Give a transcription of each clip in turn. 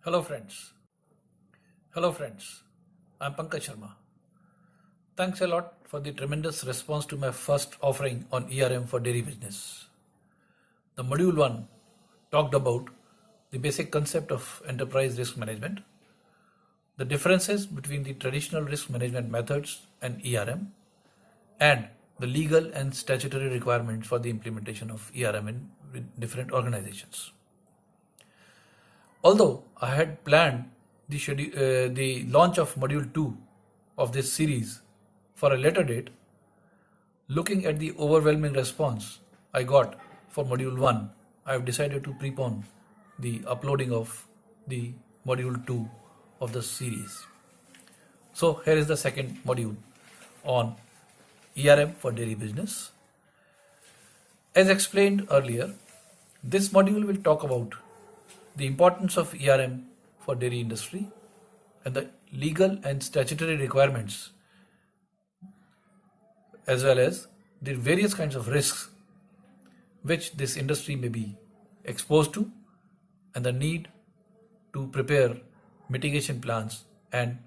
Hello friends. Hello friends. I'm Pankaj Sharma. Thanks a lot for the tremendous response to my first offering on ERM for dairy business. The module 1 talked about the basic concept of enterprise risk management, the differences between the traditional risk management methods and ERM, and the legal and statutory requirements for the implementation of ERM in different organizations. Although I had planned the launch of Module 2 of this series for a later date, looking at the overwhelming response I got for Module 1, I have decided to prepone the uploading of the Module 2 of the series. So here is the second module on ERM for dairy business. As explained earlier, this module will talk about the importance of ERM for dairy industry and the legal and statutory requirements, as well as the various kinds of risks which this industry may be exposed to and the need to prepare mitigation plans and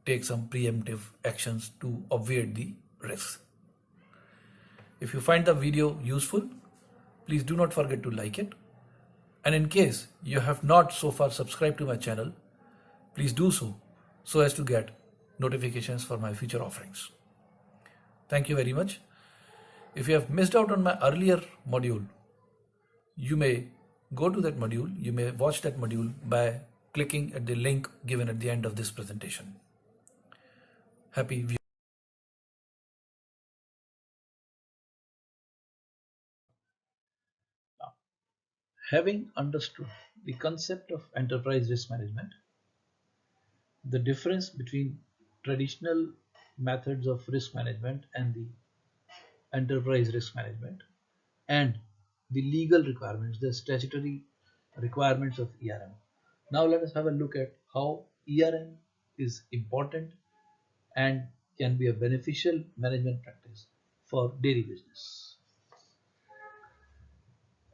take some preemptive actions to obviate the risks. If you find the video useful, please do not forget to like it. And in case you have not so far subscribed to my channel, please do so as to get notifications for my future offerings. Thank you very much. If you have missed out on my earlier module, you may go to that module, you may watch that module by clicking at the link given at the end of this presentation. Happy viewing. Having understood the concept of enterprise risk management, the difference between traditional methods of risk management and the enterprise risk management, and the legal requirements, the statutory requirements of ERM. Now let us have a look at how ERM is important and can be a beneficial management practice for dairy business.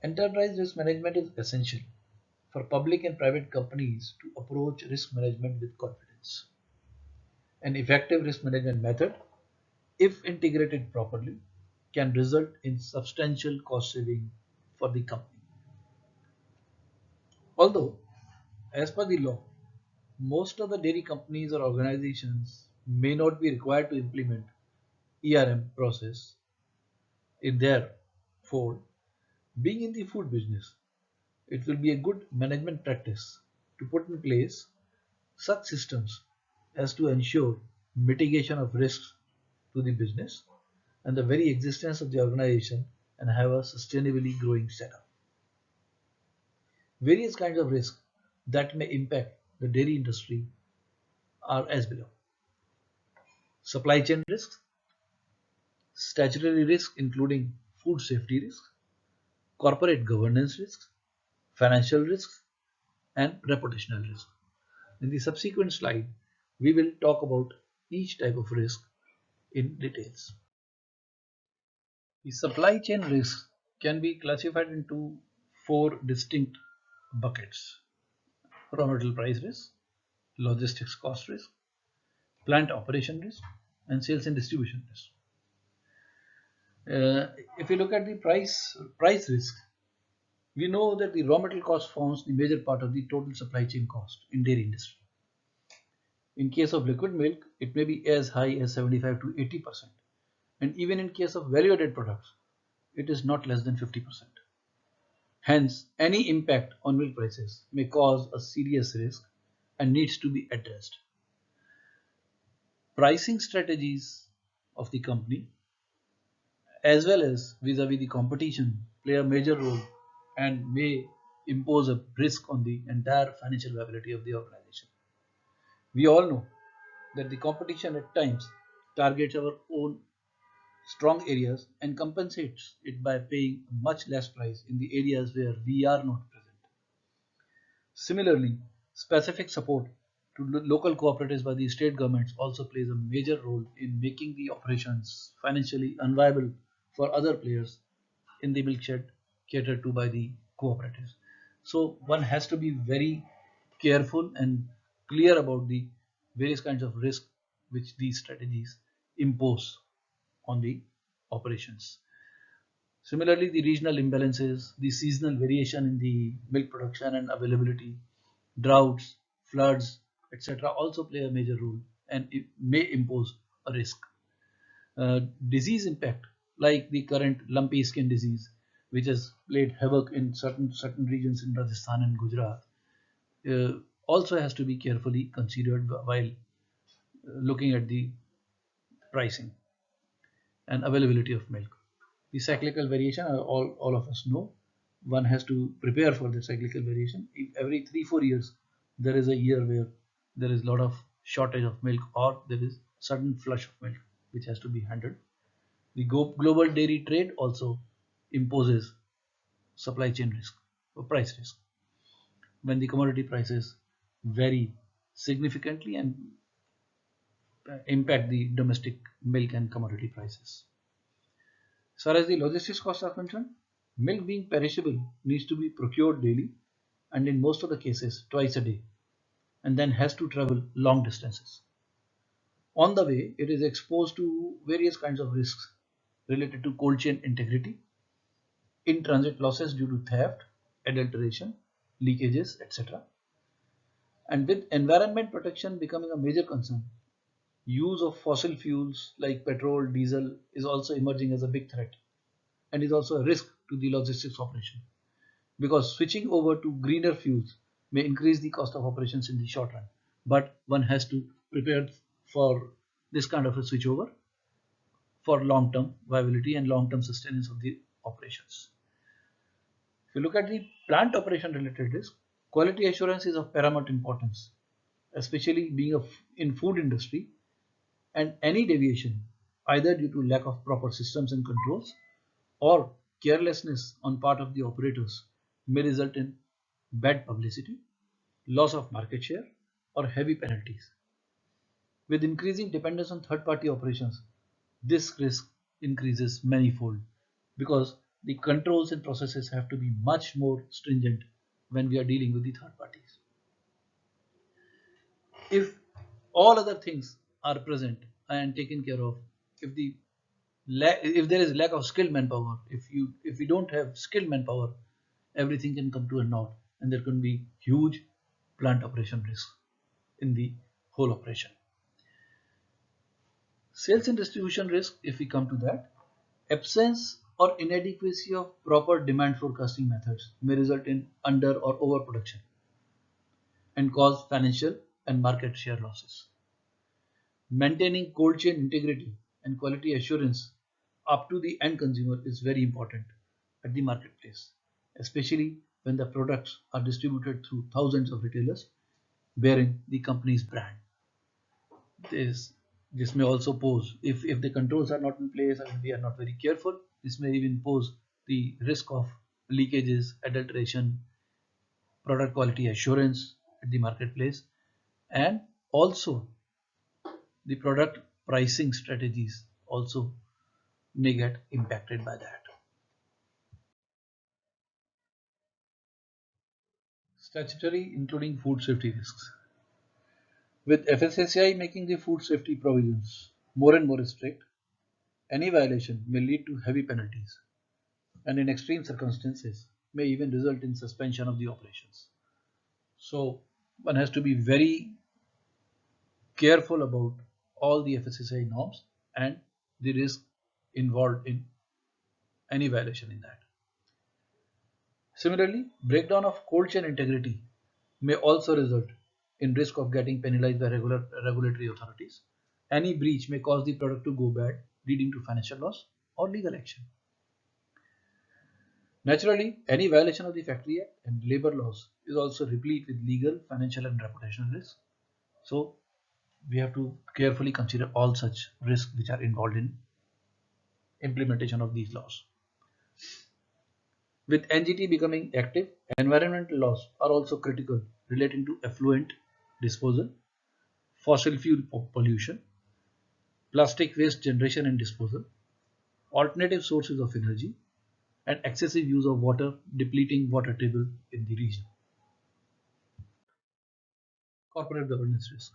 Enterprise risk management is essential for public and private companies to approach risk management with confidence. An effective risk management method, if integrated properly, can result in substantial cost saving for the company. Although, as per the law, most of the dairy companies or organizations may not be required to implement ERM process in their fold, being in the food business, it will be a good management practice to put in place such systems as to ensure mitigation of risks to the business and the very existence of the organization and have a sustainably growing setup. Various kinds of risks that may impact the dairy industry are as below: supply chain risks, statutory risks including food safety risks, corporate governance risks, financial risks, and reputational risks. In the subsequent slide, we will talk about each type of risk in details. The supply chain risks can be classified into four distinct buckets: raw material price risk, logistics cost risk, plant operation risk, and sales and distribution risk. If we look at the price risk, we know that the raw material cost forms the major part of the total supply chain cost in dairy industry. In case of liquid milk, it may be as high as 75 to 80%, and even in case of value-added products, it is not less than 50%. Hence, any impact on milk prices may cause a serious risk and needs to be addressed. Pricing strategies of the company as well as vis-a-vis the competition play a major role and may impose a risk on the entire financial viability of the organization. We all know that the competition at times targets our own strong areas and compensates it by paying much less price in the areas where we are not present. Similarly, specific support to local cooperatives by the state governments also plays a major role in making the operations financially unviable for other players in the milk shed catered to by the cooperatives. So one has to be very careful and clear about the various kinds of risk which these strategies impose on the operations. Similarly, the regional imbalances, the seasonal variation in the milk production and availability, droughts, floods, etc., also play a major role and it may impose a risk. Disease impact, like the current lumpy skin disease, which has played havoc in certain regions in Rajasthan and Gujarat, also has to be carefully considered while looking at the pricing and availability of milk. The cyclical variation, all of us know, one has to prepare for the cyclical variation. If every 3-4 years there is a year where there is a lot of shortage of milk or there is sudden flush of milk which has to be handled. The global dairy trade also imposes supply chain risk or price risk when the commodity prices vary significantly and impact the domestic milk and commodity prices. As far as the logistics costs are concerned, milk being perishable needs to be procured daily and in most of the cases twice a day and then has to travel long distances. On the way, it is exposed to various kinds of risks related to cold chain integrity, in transit losses due to theft, adulteration, leakages, etc. And with environment protection becoming a major concern, use of fossil fuels like petrol, diesel is also emerging as a big threat and is also a risk to the logistics operation because switching over to greener fuels may increase the cost of operations in the short run, but one has to prepare for this kind of a switchover for long-term viability and long-term sustenance of the operations. If you look at the plant operation related risk, quality assurance is of paramount importance, especially being in food industry, and any deviation, either due to lack of proper systems and controls or carelessness on part of the operators, may result in bad publicity, loss of market share, or heavy penalties. With increasing dependence on third-party operations, this risk increases manifold because the controls and processes have to be much more stringent when we are dealing with the third parties. If all other things are present and taken care of, if the if there is lack of skilled manpower, if we don't have skilled manpower, everything can come to a naught and there can be huge plant operation risk in the whole operation. Sales and distribution risk, if we come to that, absence or inadequacy of proper demand forecasting methods may result in under or overproduction and cause financial and market share losses. Maintaining cold chain integrity and quality assurance up to the end consumer is very important at the marketplace, especially when the products are distributed through thousands of retailers bearing the company's brand. This may also pose, if the controls are not in place and we are not very careful, this may even pose the risk of leakages, adulteration, product quality assurance at the marketplace, and also the product pricing strategies also may get impacted by that. Statutory, including food safety risks. With FSSAI making the food safety provisions more and more strict, any violation may lead to heavy penalties and in extreme circumstances may even result in suspension of the operations. So one has to be very careful about all the FSSAI norms and the risk involved in any violation in that. Similarly, breakdown of cold chain integrity may also result in risk of getting penalized by regulatory authorities. Any breach may cause the product to go bad, leading to financial loss or legal action. Naturally, any violation of the Factory Act and labor laws is also replete with legal, financial, and reputational risks. So, we have to carefully consider all such risks which are involved in implementation of these laws. With NGT becoming active, environmental laws are also critical relating to effluent disposal, fossil fuel pollution, plastic waste generation and disposal, alternative sources of energy, and excessive use of water depleting water table in the region. Corporate governance risk.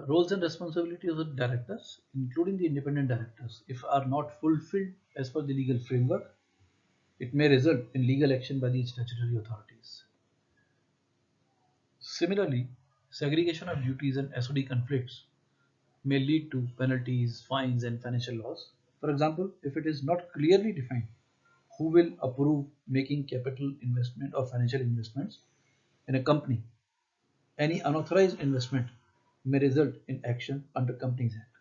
Roles and responsibilities of directors, including the independent directors, if are not fulfilled as per the legal framework, it may result in legal action by the statutory authorities. Similarly, segregation of duties and SOD conflicts may lead to penalties, fines, and financial loss. For example, if it is not clearly defined who will approve making capital investment or financial investments in a company, any unauthorized investment may result in action under Companies Act.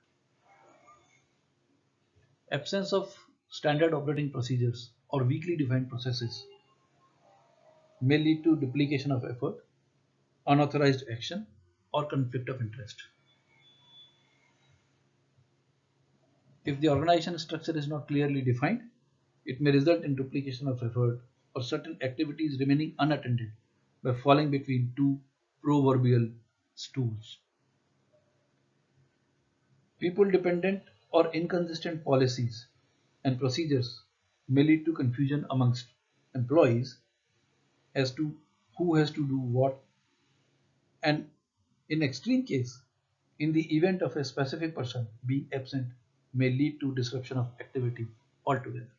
Absence of standard operating procedures or weakly defined processes may lead to duplication of effort, unauthorized action, or conflict of interest. If the organization structure is not clearly defined, it may result in duplication of effort or certain activities remaining unattended by falling between two proverbial stools. People dependent or inconsistent policies and procedures may lead to confusion amongst employees as to who has to do what, and in extreme case, in the event of a specific person being absent, may lead to disruption of activity altogether.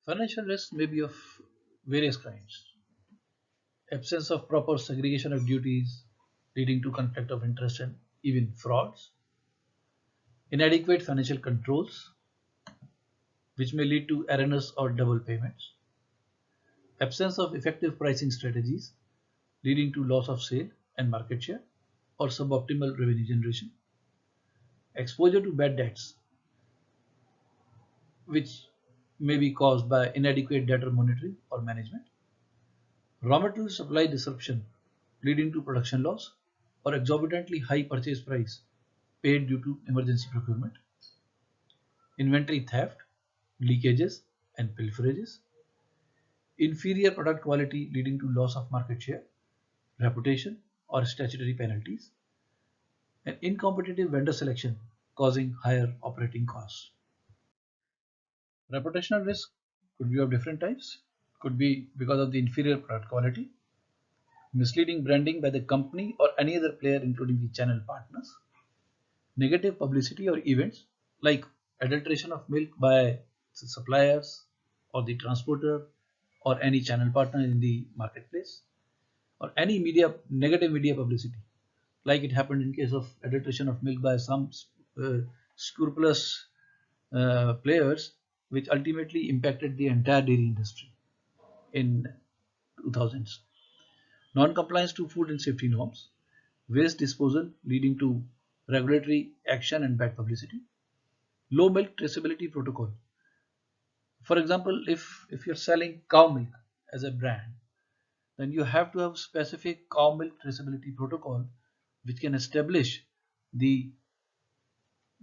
Financial risk may be of various kinds. Absence of proper segregation of duties leading to conflict of interest and even frauds. Inadequate financial controls which may lead to erroneous or double payments. Absence of effective pricing strategies leading to loss of sale and market share or suboptimal revenue generation. Exposure to bad debts which may be caused by inadequate debtor monitoring or management. Raw material supply disruption leading to production loss or exorbitantly high purchase price paid due to emergency procurement. Inventory theft, leakages and pilferages. Inferior product quality leading to loss of market share, reputation or statutory penalties. And incompetitive vendor selection causing higher operating costs. Reputational risk could be of different types. Could be because of the inferior product quality, misleading branding by the company or any other player including the channel partners, negative publicity or events like adulteration of milk by suppliers or the transporter or any channel partner in the marketplace, or any negative media publicity like it happened in case of adulteration of milk by some scrupulous players, which ultimately impacted the entire dairy industry in 2000s. Non-compliance to food and safety norms, waste disposal leading to regulatory action and bad publicity, low milk traceability protocol. For example, if you're selling cow milk as a brand, then you have to have specific cow milk traceability protocol which can establish the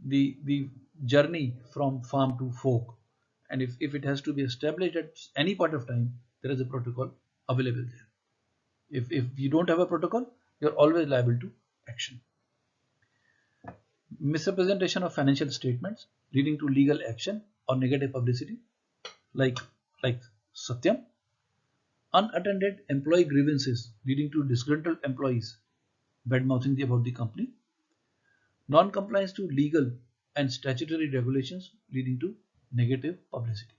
the journey from farm to fork. And if it has to be established at any point of time, there is a protocol available there. If you don't have a protocol, you're always liable to action. Misrepresentation of financial statements leading to legal action or negative publicity, like Satyam. Unattended employee grievances leading to disgruntled employees bad mouthing about the company. Non-compliance to legal and statutory regulations leading to negative publicity.